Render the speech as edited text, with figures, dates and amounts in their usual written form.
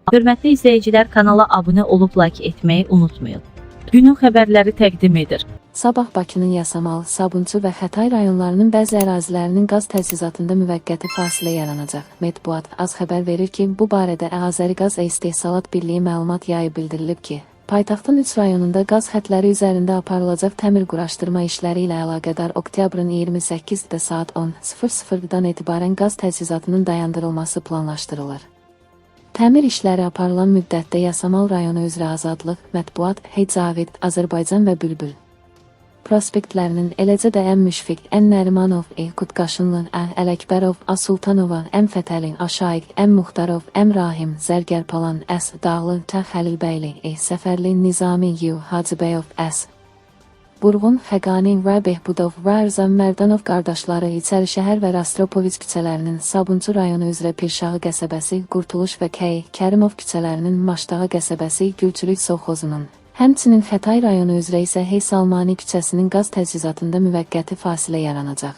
Hörmətli izləyicilər, kanala abunə olub like etməyi unutmayın. Günün xəbərləri təqdim edir. Sabah Bakının Yasamal, Sabunçu və Xətai rayonlarının bəzi ərazilərinin qaz təchizatında müvəqqəti fasilə yaranacaq. Mətbuat az xəbər verir ki, bu barədə Azəriqaz İstehsalat Birliyi məlumat yayıb bildirilib ki, paytaxtın 3 rayonunda qaz xətləri üzərində aparılacaq təmir quraşdırma işləri ilə əlaqədar oktyabrın 28-də saat 10:00-dan etibarən qaz təchizatının dayandırılması planlaşdırılır. Təmir işləri aparılan müddətdə Yasamal rayonu üzrə Azadlıq, Mətbuat, Heydzavid, Azərbaycan və Bülbül prospektlərinin, eləcə də Əm Müşfiq, Ən Nərimanov, Qutqaşınlı, Ələkbərov, Asultanova, Əm Fətəli, Aşaiq, Əm Muxtarov, Əm Rahim, Zərgərpalan, Əs, Dağlı, Xəlilbəyli, Səfərli, Nizami, Hacıbəyov, Əs, Burğun, Xəqani və Behbudov və Ərzan Mərdanov qardaşları İçərişəhər və Rastropoviç küçələrinin Sabunçu rayonu üzrə Pirşağı qəsəbəsi, Qurtuluş və Kərimov küçələrinin Maşdağı qəsəbəsi, Gülçülük sovxozunun, həmçinin Xətai rayonu üzrə isə Heysalmani küçəsinin qaz təchizatında müvəqqəti fasilə yaranacaq.